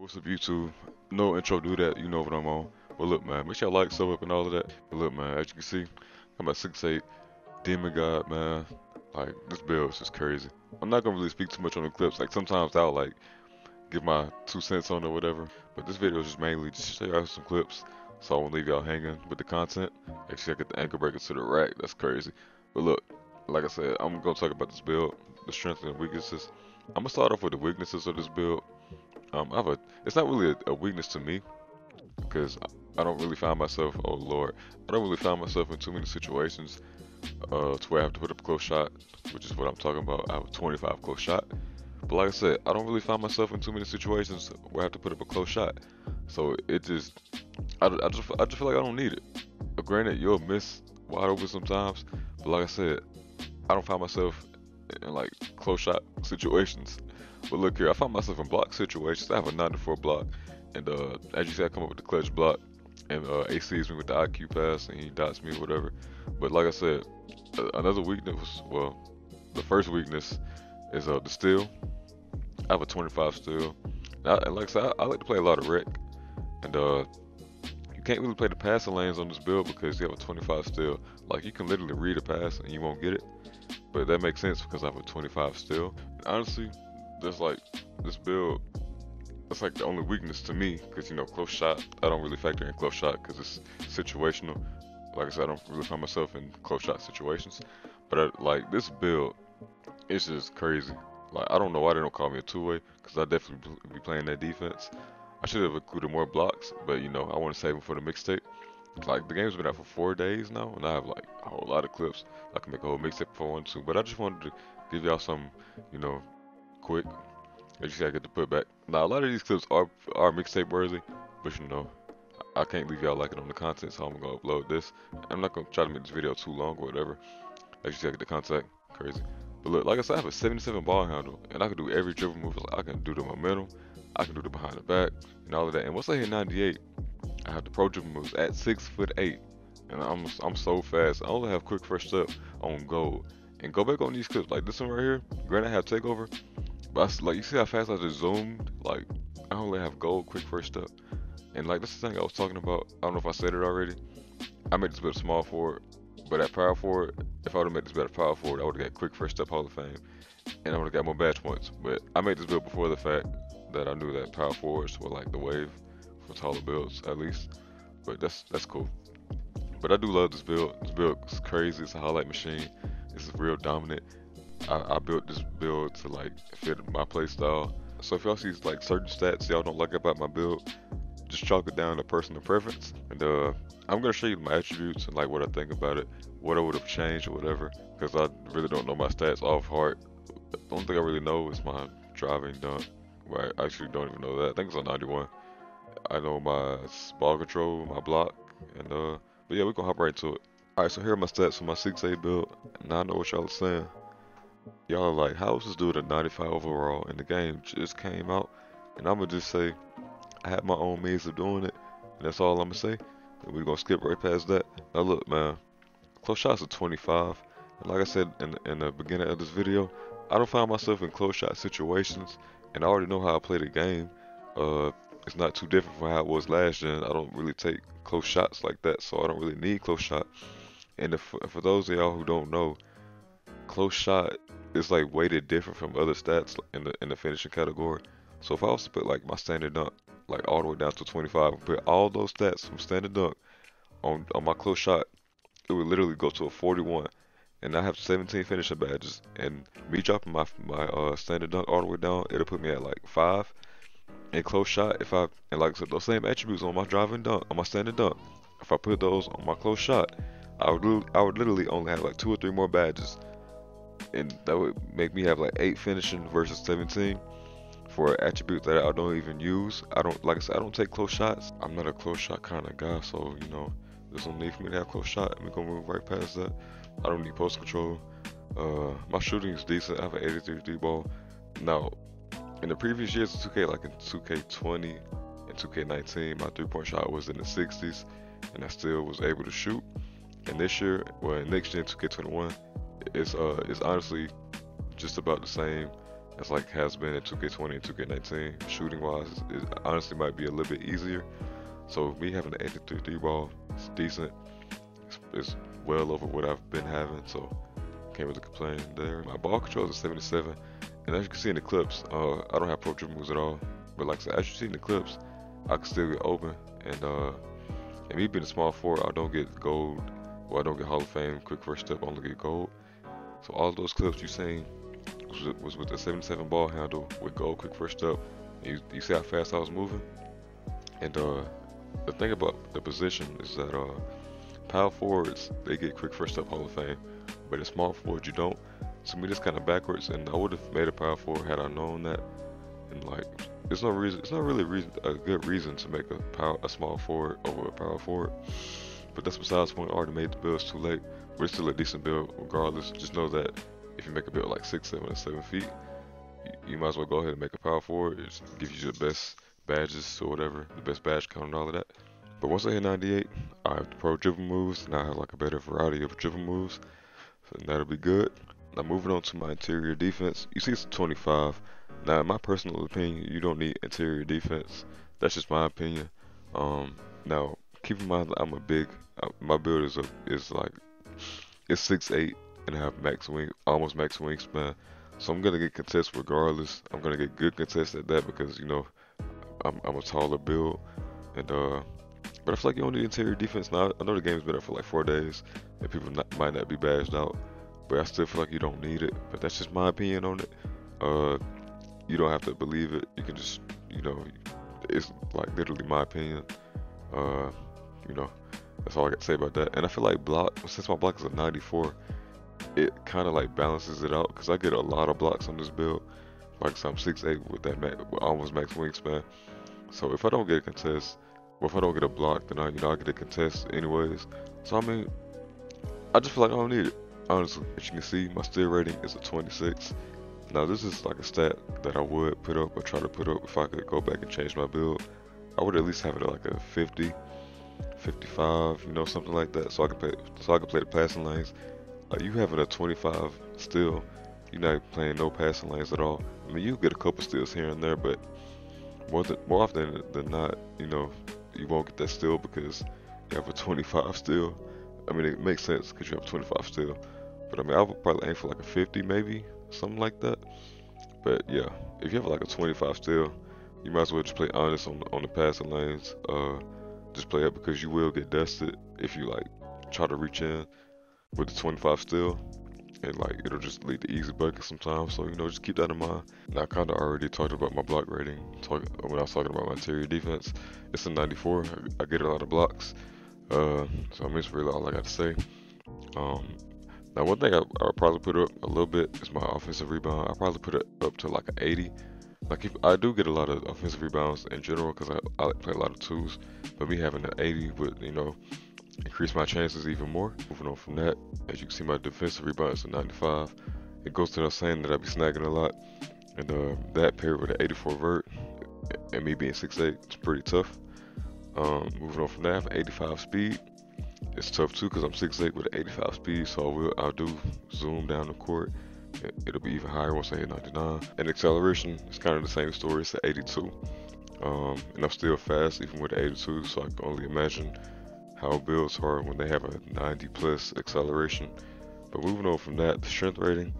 What's up, YouTube? No intro, do that. You know what I'm on. But look, man, make sure y'all like, sub up, and all of that. But look, man, as you can see, I'm at 6'8", Demon God, man. Like, this build is just crazy. I'm not gonna really speak too much on the clips. Like, sometimes I'll, like, give my 2 cents on it or whatever. But this video is just mainly just to show y'all some clips. So I won't leave y'all hanging with the content. Actually, I get the ankle breaker to the rack. That's crazy. But look, like I said, I'm gonna talk about this build, the strengths and weaknesses. I'm gonna start off with the weaknesses of this build. It's not really a weakness to me because I don't really find myself, oh Lord, I don't really find myself in too many situations to where I have to put up a close shot, which is what I'm talking about. I have a 25 close shot. But like I said, I don't really find myself in too many situations where I have to put up a close shot. So it just, I just feel like I don't need it. Granted, you'll miss wide open sometimes, but like I said, I don't find myself in like close shot situations. But look here, I find myself in block situations. I have a 94 block, and as you see, I come up with the clutch block, and ACs me with the IQ pass, and he dots me or whatever. But like I said, another weakness, well, the first weakness is the steal. I have a 25 steal. And like I said, I like to play a lot of rec, and you can't really play the passing lanes on this build because you have a 25 steal. Like, you can literally read a pass and you won't get it. But that makes sense because I have a 25 steal. And honestly, there's like this build, that's like the only weakness to me because, you know, close shot, I don't really factor in close shot because it's situational. Like I said, I don't really find myself in close shot situations. But like this build, it's just crazy. Like, I don't know why they don't call me a two-way because I definitely be playing that defense. I should have included more blocks, but you know, I want to save them for the mixtape. Like, the game's been out for 4 days now, and I have like a whole lot of clips. I can make a whole mixtape if I want to, but I just wanted to give y'all some, you know, quick. As you see, I get to put back. Now, a lot of these clips are mixtape worthy, but you know, I can't leave y'all liking on the content, so I'm gonna upload this. I'm not gonna try to make this video too long or whatever. As you see, I get the contact, crazy. But look, like I said, I have a 77 ball handle, and I can do every dribble move. Like, I can do the momentum, I can do the behind the back, and all of that. And once I hit 98, I have the pro dribble moves at 6'8", and I'm so fast. I only have quick first step on gold. And go back on these clips, like this one right here. Granted, I have takeover, but like, you see how fast I just zoomed? Like, I only have gold, quick first step. And like, this is the thing I was talking about. I don't know if I said it already. I made this bit small forward, but at power forward, if I would have made this better power forward, I would have got quick first step Hall of Fame, and I would have got more badge points. But I made this build before the fact that I knew that power forwards were like the wave for taller builds, at least. But that's cool. But I do love this build. This build is crazy. It's a highlight machine. This is real dominant. I built this build to like fit my play style. So if y'all see like certain stats y'all don't like about my build, just chalk it down to personal preference. And I'm gonna show you my attributes and like what I think about it, what I would have changed or whatever, because I really don't know my stats off heart. The only thing I really know is my driving dunk. Well, I actually don't even know that. I think it's a 91. I know my ball control, my block, and but yeah, we're gonna hop right into it. Alright, so here are my stats for my 6'8" build. Now I know what y'all are saying. Y'all are like, how is this dude at 95 overall? And the game just came out, and I'm gonna just say I had my own means of doing it, and that's all I'm gonna say. And we're gonna skip right past that. Now look, man, close shots are 25, and like I said in the beginning of this video, I don't find myself in close shot situations, and I already know how I play the game. It's not too different from how it was last gen. I don't really take close shots like that, so I don't really need close shot. And if, for those of y'all who don't know, close shot is like weighted different from other stats in the finishing category. So if I was to put like my standard dunk like all the way down to 25 and put all those stats from standard dunk on my close shot, it would literally go to a 41. And I have 17 finishing badges. And me dropping my standard dunk all the way down, it'll put me at like 5. And close shot, and like I said, those same attributes on my driving dunk, on my standard dunk, if I put those on my close shot, I would literally only have like 2 or 3 more badges, and that would make me have like 8 finishing versus 17 for an attribute that I don't even use. Like I said, I don't take close shots. I'm not a close shot kind of guy, so you know, there's no need for me to have close shot. And we're gonna move right past that. I don't need post control. My shooting is decent. I have an 83 D ball. Now, in the previous years of 2K, like in 2K20 and 2K19, my 3-point shot was in the 60s, and I still was able to shoot. And this year, well, next gen 2K21, it's honestly just about the same. It's like has been in 2K20 and 2K19. Shooting wise, it honestly might be a little bit easier. So me having an 83 three ball, it's decent. It's well over what I've been having, so can't really complain there. My ball control is a 77, and as you can see in the clips, I don't have pro dribble moves at all. But like I said, as you see in the clips, I can still get open, and me being a small forward, I don't get gold, well I don't get Hall of Fame, quick first step, I only get gold. So all those clips you seen was with the 77 ball handle with gold, quick first step. And you see how fast I was moving, and the thing about the position is that power forwards, they get quick first step Hall of Fame, but in small forwards you don't. To me, that's kind of backwards, and I would have made a power forward had I known that. And like, it's not really a good reason to make a small forward over a power forward. But that's besides the point. I already made the builds too late, but it's still a decent build regardless. Just know that if you make a build like 6, 7, or 7 feet, you might as well go ahead and make a power forward. It gives you the best badges or whatever, the best badge count and all of that. But once I hit 98, I have the pro dribble moves. Now I have like a better variety of dribble moves, so that'll be good. Now moving on to my interior defense, you see it's a 25. Now in my personal opinion, you don't need interior defense. That's just my opinion. Now keep in mind that I'm a big, my build is like it's 6'8" and I have max wing, almost max wingspan. So I'm gonna get contests regardless. I'm gonna get good contests at that because you know I'm a taller build, and but I feel like you don't need interior defense. Now I know the game's been up for like 4 days, and people might not be badged out, but I still feel like you don't need it. But that's just my opinion on it. You don't have to believe it. You can just, you know, it's like literally my opinion. You know, that's all I got to say about that. And I feel like block, since my block is a 94, it kind of like balances it out because I get a lot of blocks on this build. Like I said, I'm 6'8" with that with almost max wingspan. So if I don't get a contest, or if I don't get a block, then I get a contest anyways. So I mean, I just feel like I don't need it. Honestly, as you can see, my steal rating is a 26. Now this is like a stat that I would put up or try to put up if I could go back and change my build. I would at least have it at like a 50, 55, you know, something like that, so I could play the passing lanes. You having a 25 steal, you're not playing no passing lanes at all. I mean, you get a couple steals here and there, but more often than not, you know, you won't get that steal because you have a 25 steal. I mean, it makes sense because you have a 25 steal. But I mean, I would probably aim for like a 50 maybe, something like that. But yeah, if you have like a 25 steal, you might as well just play honest on the passing lanes. Just play up because you will get dusted if you like try to reach in with the 25 steal. And like it'll just lead to easy buckets sometimes, so you know, just keep that in mind. Now I kind of already talked about my block rating when I was talking about my interior defense. It's a 94. I get a lot of blocks, so I mean, it's really all I got to say. Now one thing I'll probably put up a little bit is my offensive rebound. I'll probably put it up to like an 80. Like if I do get a lot of offensive rebounds in general because I play a lot of twos, but me having an 80 would, you know, increase my chances even more. Moving on from that, as you can see, my defensive rebound is a 95. It goes to the saying that I be snagging a lot, and that paired with an 84 vert and me being 6'8", it's pretty tough. Moving on from that, I have an 85 speed. It's tough too because I'm 6'8" with an 85 speed, so I'll do zoom down the court. It'll be even higher once I hit 99. And acceleration, it's kind of the same story. It's an 82. And I'm still fast even with an 82, so I can only imagine how builds are when they have a 90 plus acceleration. But moving on from that, the strength rating.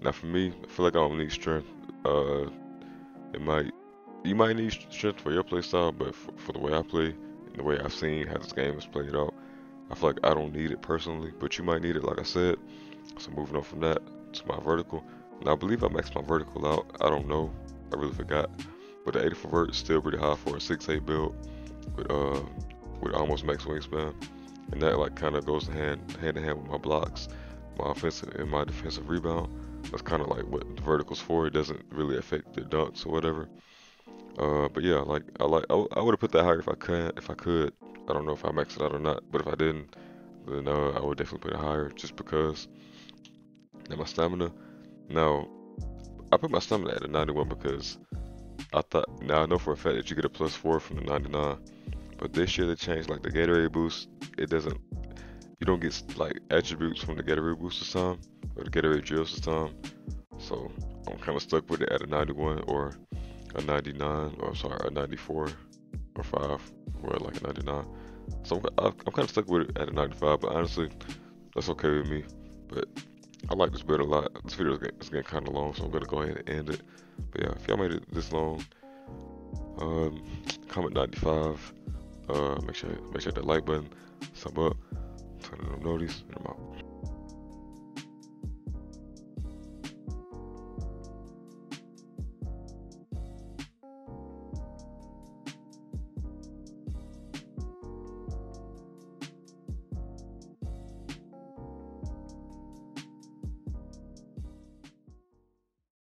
Now for me, I feel like I don't need strength. You might need strength for your play style, but for the way I play and the way I've seen how this game is played out, I feel like I don't need it personally, but you might need it, like I said. So moving on from that to my vertical. Now I believe I maxed my vertical out. I don't know. I really forgot. But the 84 vert is still pretty high for a 6'8" build with almost max wingspan. And that like kind of goes hand in hand with my blocks, my offensive and my defensive rebound. That's kind of like what the vertical's for. It doesn't really affect the dunks or whatever. But yeah, I would have put that higher if I could. I don't know if I maxed it out or not, but if I didn't, then I would definitely put it higher just because. And my stamina. Now, I put my stamina at a 91 because now I know for a fact that you get a +4 from the 99. But this year they changed like the Gatorade boost. You don't get like attributes from the Gatorade boost this time, or the Gatorade drills this time. So I'm kind of stuck with it at a 91 or a 99, or I'm sorry, a 94 or 5, or like a 99. So I'm kind of stuck with it at a 95, but honestly, that's okay with me. But I like this build a lot. This video is getting kind of long, so I'm gonna go ahead and end it. But yeah, if y'all made it this long, comment 95. Make sure that like button, sub up, turn on them notice, and I'm out.